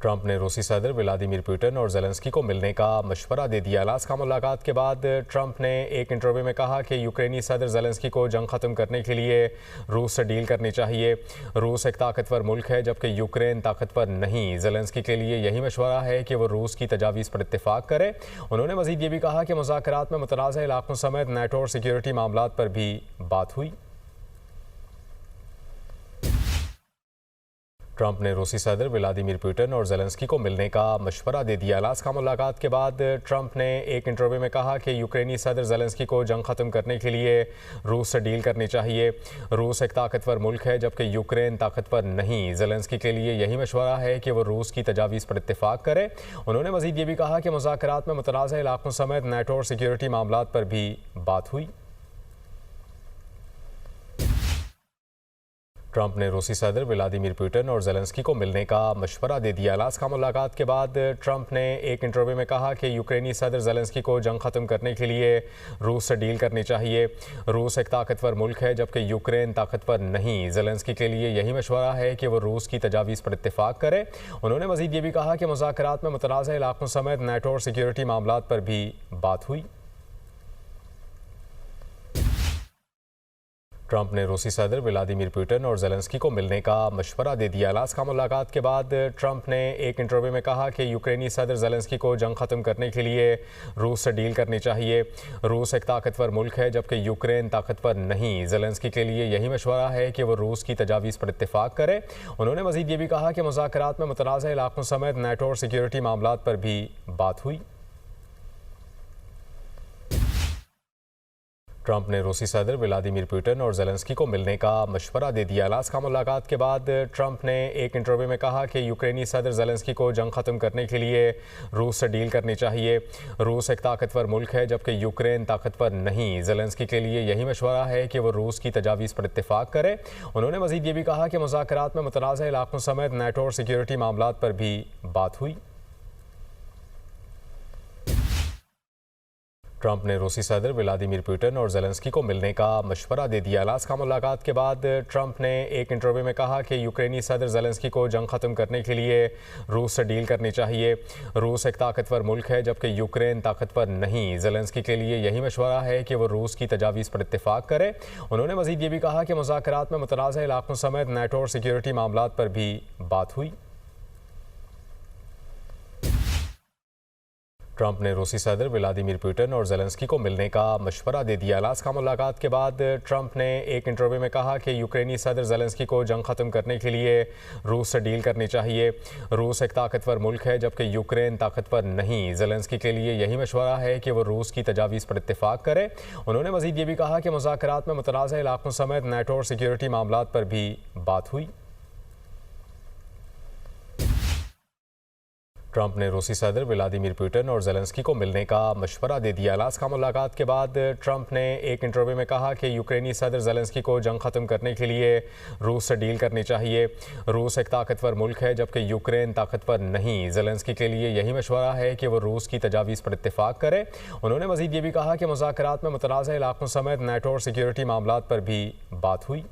Trump ने रूसी सदर व्लादिमीर पुतिन और ज़ेलेंस्की को मिलने का मशवरा दे दिया। अलास्का मुलाकात के बाद ट्रंप ने एक इंटरव्यू में कहा कि यूक्रेनी सदर ज़ेलेंस्की को जंग ख़त्म करने के लिए रूस से डील करनी चाहिए। रूस एक ताकतवर मुल्क है जबकि यूक्रेन ताकतवर नहीं। ज़ेलेंस्की के लिए यही मशवरा है कि वो रूस की तजावीज़ पर इत्तेफाक करे। उन्होंने मज़ीद ये भी कहा कि मुज़ाकरात में मुतनाज़ इलाकों समेत नेटो और सिक्योरिटी मामलात पर भी बात हुई। ट्रंप ने रूसी सदर व्लादिमीर पुतिन और ज़ेलेंस्की को मिलने का मशवरा दे दिया। अलास्का मुलाकात के बाद ट्रंप ने एक इंटरव्यू में कहा कि यूक्रेनी सदर ज़ेलेंस्की को जंग ख़त्म करने के लिए रूस से डील करनी चाहिए। रूस एक ताकतवर मुल्क है जबकि यूक्रेन ताकतवर नहीं। ज़ेलेंस्की के लिए यही मशवरा है कि वो रूस की तजावीज़ पर इत्तेफाक करे। उन्होंने मज़ीद ये भी कहा कि मुज़ाकरात में मुतनाज़ इलाकों समेत नेटो और सिक्योरिटी मामलात पर भी बात हुई। ट्रंप ने रूसी सदर व्लादिमीर पुतिन और ज़ेलेंस्की को मिलने का मशवरा दे दिया। अलास्का मुलाकात के बाद ट्रंप ने एक इंटरव्यू में कहा कि यूक्रेनी सदर ज़ेलेंस्की को जंग ख़त्म करने के लिए रूस से डील करनी चाहिए। रूस एक ताकतवर मुल्क है जबकि यूक्रेन ताकतवर नहीं। ज़ेलेंस्की के लिए यही मशवरा है कि वो रूस की तजावीज़ पर इत्तेफाक करे। उन्होंने मज़ीद ये भी कहा कि मुज़ाकरात में मुतनाज़ इलाकों समेत नेटो और सिक्योरिटी मामलात पर भी बात हुई। ट्रंप ने रूसी सदर व्लादिमीर पुतिन और ज़ेलेंस्की को मिलने का मशवरा दे दिया। अलास्का मुलाकात के बाद ट्रंप ने एक इंटरव्यू में कहा कि यूक्रेनी सदर ज़ेलेंस्की को जंग ख़त्म करने के लिए रूस से डील करनी चाहिए। रूस एक ताकतवर मुल्क है जबकि यूक्रेन ताकतवर नहीं। ज़ेलेंस्की के लिए यही मशवरा है कि वो रूस की तजावीज़ पर इत्तेफाक करे। उन्होंने मज़ीद ये भी कहा कि मुज़ाकरात में मुतनाज़ इलाकों समेत नेटो और सिक्योरिटी मामलात पर भी बात हुई। ट्रंप ने रूसी सदर व्लादिमीर पुतिन और ज़ेलेंस्की को मिलने का मशवरा दे दिया। अलास्का मुलाकात के बाद ट्रंप ने एक इंटरव्यू में कहा कि यूक्रेनी सदर ज़ेलेंस्की को जंग ख़त्म करने के लिए रूस से डील करनी चाहिए। रूस एक ताकतवर मुल्क है जबकि यूक्रेन ताकतवर नहीं। ज़ेलेंस्की के लिए यही मशवरा है कि वो रूस की तजावीज़ पर इत्तेफाक करे। उन्होंने मज़ीद ये भी कहा कि मुज़ाकरात में मुतनाज़ इलाकों समेत नेटो और सिक्योरिटी मामलात पर भी बात हुई। ट्रंप ने रूसी सदर व्लादिमीर पुतिन और ज़ेलेंस्की को मिलने का मशवरा दे दिया। अलास्का मुलाकात के बाद ट्रंप ने एक इंटरव्यू में कहा कि यूक्रेनी सदर ज़ेलेंस्की को जंग ख़त्म करने के लिए रूस से डील करनी चाहिए। रूस एक ताकतवर मुल्क है जबकि यूक्रेन ताकतवर नहीं। ज़ेलेंस्की के लिए यही मशवरा है कि वो रूस की तजावीज़ पर इत्तेफाक करे। उन्होंने मज़ीद ये भी कहा कि मुज़ाकरात में मुतनाज़ इलाकों समेत नेटो और सिक्योरिटी मामलात पर भी बात हुई। ट्रंप ने रूसी सदर व्लादिमीर पुतिन और ज़ेलेंस्की को मिलने का मशवरा दे दिया। अलास्का मुलाकात के बाद ट्रंप ने एक इंटरव्यू में कहा कि यूक्रेनी सदर ज़ेलेंस्की को जंग ख़त्म करने के लिए रूस से डील करनी चाहिए। रूस एक ताकतवर मुल्क है जबकि यूक्रेन ताकतवर नहीं। ज़ेलेंस्की के लिए यही मशवरा है कि वो रूस की तजावीज़ पर इत्तेफाक करे। उन्होंने मज़ीद ये भी कहा कि मुज़ाकरात में मुतनाज़ इलाकों समेत नेटो और सिक्योरिटी मामलात पर भी बात हुई। ट्रंप ने रूसी सदर व्लादिमीर पुतिन और ज़ेलेंस्की को मिलने का मशवरा दे दिया। अलास्का मुलाकात के बाद ट्रंप ने एक इंटरव्यू में कहा कि यूक्रेनी सदर ज़ेलेंस्की को जंग ख़त्म करने के लिए रूस से डील करनी चाहिए। रूस एक ताकतवर मुल्क है जबकि यूक्रेन ताकतवर नहीं। ज़ेलेंस्की के लिए यही मशवरा है कि वो रूस की तजावीज़ पर इत्तेफाक करे। उन्होंने मज़ीद ये भी कहा कि मुज़ाकरात में मुतनाज़ इलाकों समेत नेटो और सिक्योरिटी मामलात पर भी बात हुई।